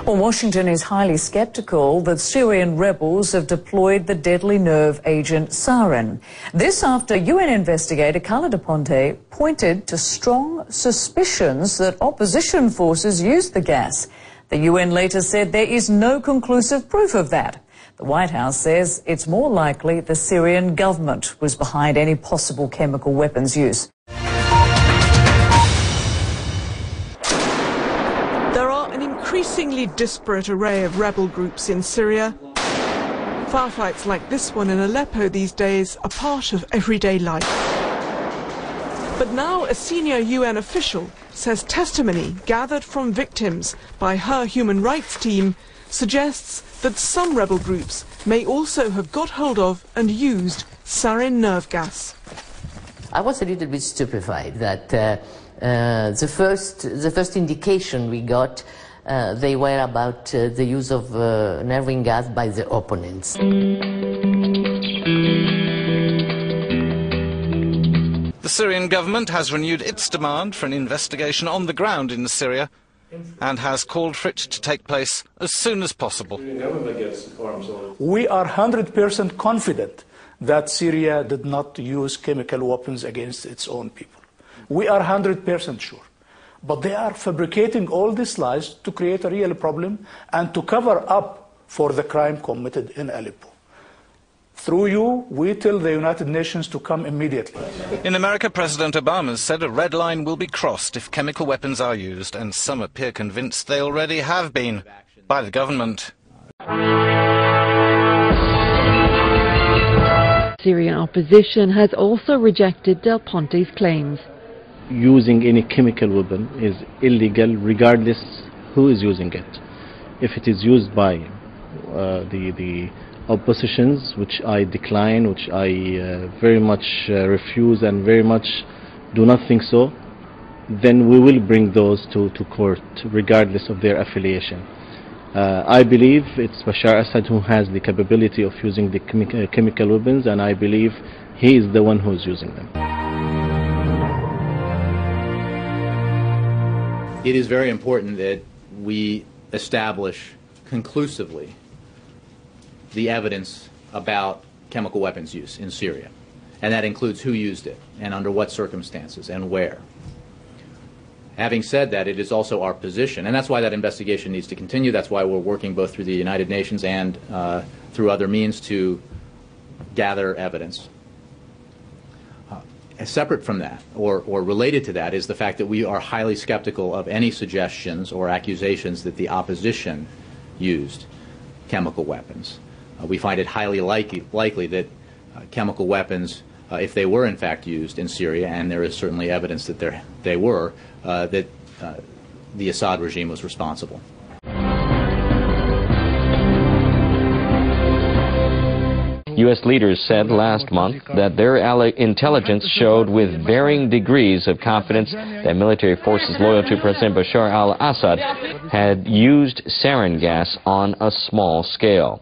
Well, Washington is highly skeptical that Syrian rebels have deployed the deadly nerve agent sarin. This after UN investigator Carla del Ponte pointed to strong suspicions that opposition forces used the gas. The UN later said there is no conclusive proof of that. The White House says it's more likely the Syrian government was behind any possible chemical weapons use. There are an increasingly disparate array of rebel groups in Syria. Firefights like this one in Aleppo these days are part of everyday life. But now a senior UN official says testimony gathered from victims by her human rights team suggests that some rebel groups may also have got hold of and used sarin nerve gas. I was a little bit stupefied that the first indication we got, they were about the use of nerving gas by the opponents. The Syrian government has renewed its demand for an investigation on the ground in Syria and has called for it to take place as soon as possible. We are 100% confident that Syria did not use chemical weapons against its own people. We are 100% sure. But they are fabricating all these lies to create a real problem and to cover up for the crime committed in Aleppo. Through you, we tell the United Nations to come immediately. In America, President Obama said a red line will be crossed if chemical weapons are used, and some appear convinced they already have been by the government. Syrian opposition has also rejected Del Ponte's claims. Using any chemical weapon is illegal regardless who is using it. If it is used by the oppositions, which I decline, which I very much refuse and very much do not think so, then we will bring those to court regardless of their affiliation. I believe it's Bashar Assad who has the capability of using the chemical weapons, and I believe he is the one who is using them. It is very important that we establish conclusively the evidence about chemical weapons use in Syria, and that includes who used it and under what circumstances and where. Having said that, it is also our position, and that's why that investigation needs to continue. That's why we're working both through the United Nations and through other means to gather evidence. Separate from that, or related to that, is the fact that we are highly skeptical of any suggestions or accusations that the opposition used chemical weapons. We find it highly likely that chemical weapons, if they were in fact used in Syria, and there is certainly evidence that they were, that the Assad regime was responsible. U.S. leaders said last month that their intelligence showed with varying degrees of confidence that military forces loyal to President Bashar al-Assad had used sarin gas on a small scale.